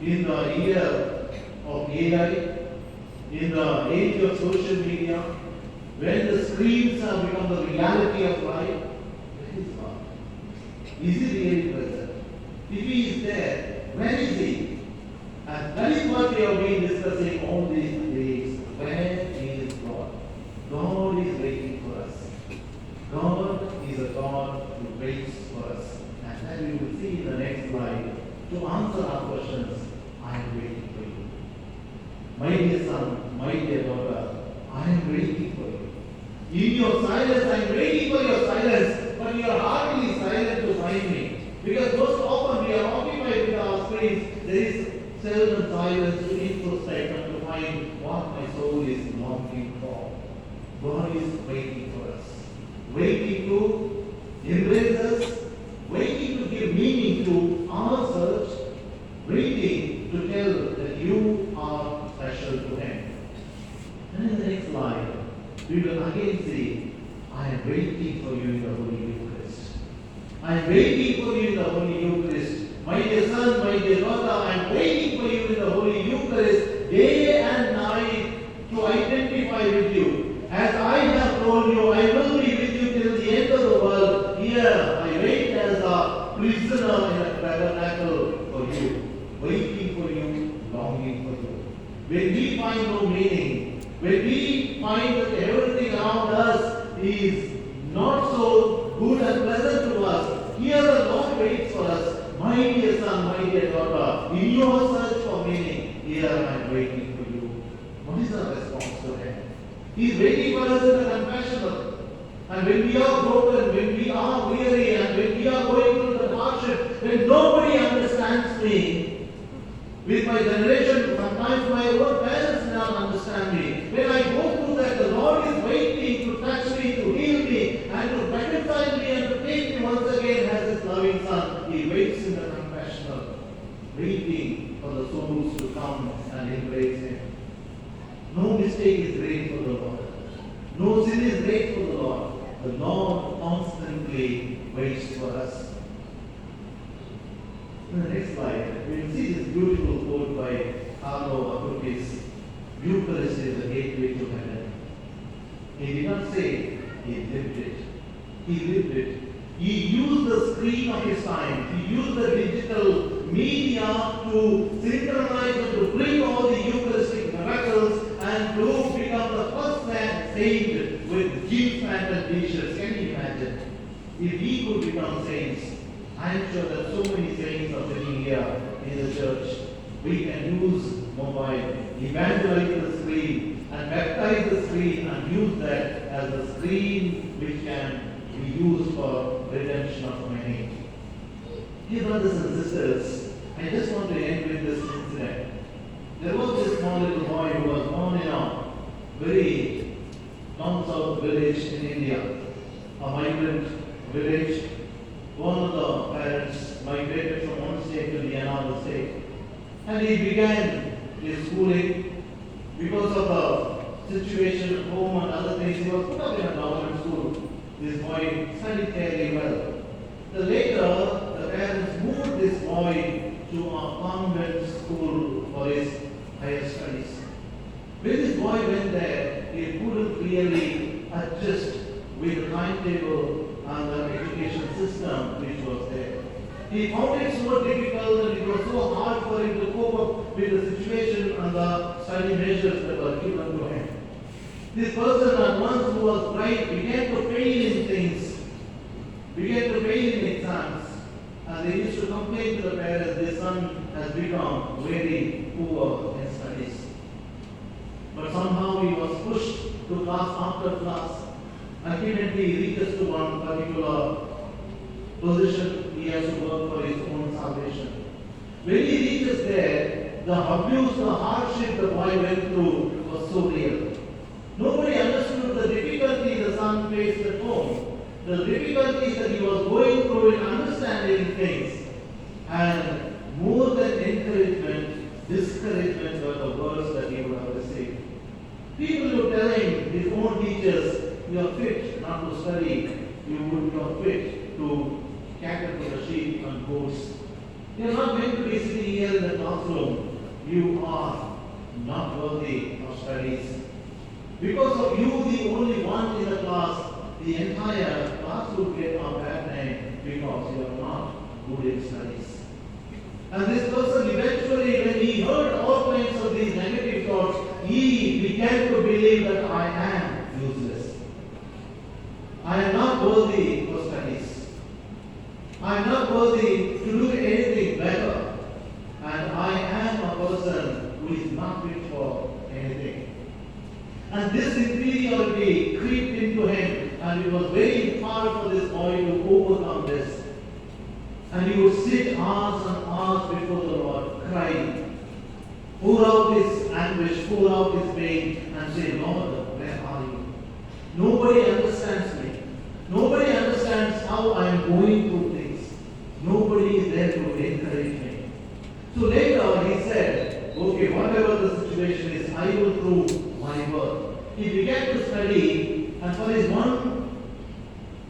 in the year of AI, in the age of social media, when the screens have become the reality of life, where is God? Is He really present? If He is there, where is He? And that is what we have been discussing all these days. Where is God? God is waiting for us. God is a God who waits for us. And then we will see in the next slide, to answer our questions, I am waiting for you. My dear son, my dear daughter, I am waiting for you. In your silence, I am waiting for your silence, but you are hardly silent to find me. Because most often we are occupied with our screens, there is seldom silence to introspect and to find what my soul is longing for. God is waiting for us, waiting to embrace us, waiting to give meaning to our search, waiting to tell that you are special to Him. And in the next slide, we will again see, I am waiting for you in the Holy Eucharist. I am waiting for you in the Holy Eucharist. My dear son, my dear daughter, I am waiting for you in the Holy Eucharist day and night to identify with you. As I have told you, I will be with you till the end of the world. Here I wait as a prisoner in a tabernacle for you, waiting for you, longing for you. When we find no meaning, when we find that everything around us is not so good and pleasant to us, here the Lord waits for us. My dear son, my dear daughter, in your search for meaning, here I am waiting for you. What is our response to Him? He is waiting for us in the confessional. And when we are broken, when we are weary, and when we are going through the hardship, when nobody understands me, with my generation, sometimes my own parents do not understand me. When I go through that, the Lord is waiting to touch me, to heal me, and to reconcile me, and to take me once again as His loving Son. He waits in the confessional, waiting for the souls to come and embrace Him. No mistake is great for the Lord. No sin is great for the Lord. The Lord constantly waits for us. In the next slide, we will see this beautiful quote by Carlo Acutis. Eucharist is the gateway to heaven. He did not say, he lived it. He lived it. He used the screen of his time. He used the digital media to synchronize and to bring all the Eucharistic miracles and to become the first man saved with gifts and t-shirts. Can you imagine? If we could become saints, I am sure that so many saints are sitting here in the church. We can use mobile, evangelize the screen, and baptize the screen, and use that as a screen which can be used for redemption of many. Dear brothers and sisters, I just want to end with this incident. There was this small little boy who was born in a very down-south village in India, a migrant village. One of the parents migrated from one state to the another state. And he began his schooling. Because of the situation at home and other things, he was put up in a government school. This boy studied fairly well. Later, the parents moved this boy to a convent school for his higher studies. When this boy went there, he couldn't really adjust with the timetable and the education system which was there. He found it so difficult and it was so hard for him to cope up with the situation and the study measures that were given to him. This person at once who was bright began to fail in things, began to fail in exams, and they used to complain to the parents, their son has become very poor in studies. But somehow he was pushed to class after class. Ultimately, he reaches to one particular position, he has to work for his own salvation. When he reaches there, the abuse, the hardship the boy went through was so real. Nobody understood the difficulty the son faced at home, the difficulties that he was going through in understanding things. And more than encouragement, discouragement were the words that he would have received. People would tell him, his own teachers, you are fit not to study, you are fit to cater to the sheep and goats. You are not meant to be sitting here in the classroom. You are not worthy of studies. Because of you, the only one in the class, the entire class will get a bad name because you are not good in studies. And this person eventually, when he heard all kinds of these negative thoughts, he began to believe that I am useless. I am not worthy for studies. I am not worthy to do anything better. And I am a person who is not fit for anything. And this inferiority crept into him, and it was very hard for this boy to overcome this. And he would sit hours and hours before the Lord, crying, pour out his anguish, pour out his pain, and say, Lord, where are you? Nobody understands me. Nobody understands how I am going through things. Nobody is there to encourage me. So later he said, okay, whatever the situation is, I will prove my worth. He began to study, and for his one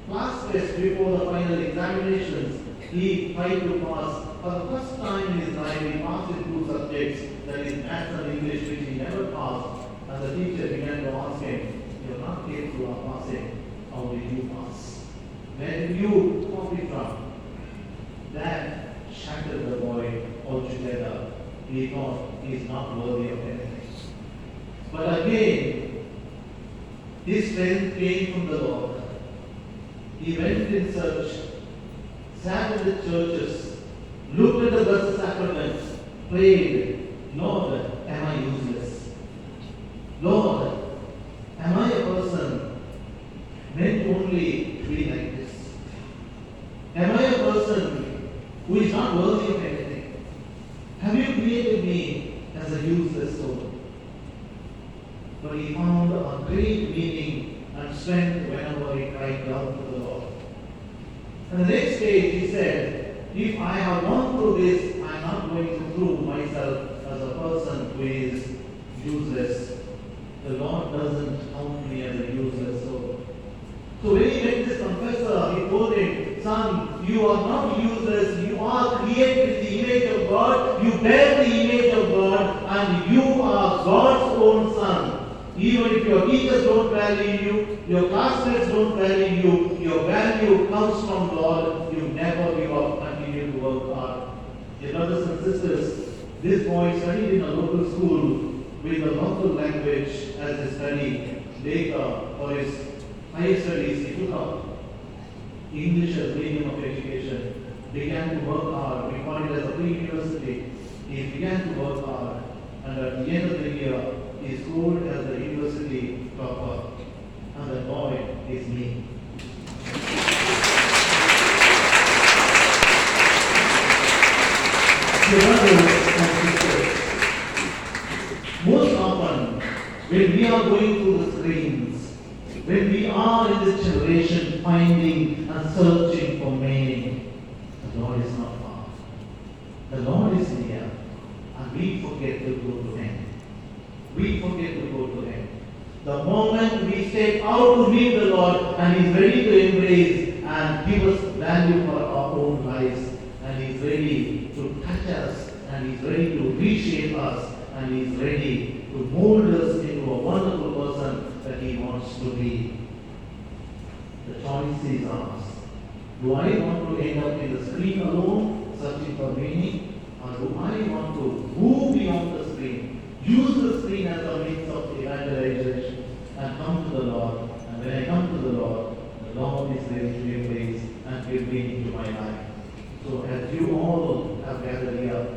class test before the final examinations, he tried to pass. For the first time in his life, he passed in two subjects, that is maths and English, which he never passed. And the teacher began to ask him, you are not capable of passing. How did you pass? Where did you copy from? That shattered the boy altogether. He thought he is not worthy of anything. But again, his strength came from the Lord. He went in search, sat in the churches, looked at the blessed sacraments, prayed, Lord, am I useless? Lord, am I a person meant only to be like this? Am I a person who is not worthy of anything? Have you created me as a useless soul? But he found a great meaning and strength whenever he cried out to the Lord. And the next stage he said, if I have gone through this, I am not going to prove myself as a person who is useless. The Lord doesn't count me as a useless soul. So when he met this confessor, he told him, son, you are not useless, you are created in the image of God, you bear the image of God, and you are God's own son. Even if your teachers don't value you, your classmates don't value you, your value comes from God. You never give up, continue to work hard. Dear brothers and sisters, this boy studied in a local school with the local language as a study. Later, for his higher studies, he took up English as medium of education, began to work hard. We call it as a pre-university. He began to work hard, and at the end of the year, he scored as the university topper, and the boy is me. Dear brothers and sisters, most often when we are going through the screens, when we are in this generation finding and searching for meaning, the Lord is not far. The Lord is near, and we forget to go to Him. We forget to go to Him. The moment we step out to meet the Lord, and He is ready to embrace and give us value for our own lives, and He is ready to touch us, and He is ready to reshape us, and He is ready to mold us into a wonderful person that He wants to be. The choice is ours. Do I want to end up in the screen alone, searching for meaning, or do I want to move beyond the screen, use the screen as a means of evangelization, and come to the Lord? And when I come to the Lord is ready to embrace and give meaning to my life. So as you all have gathered here,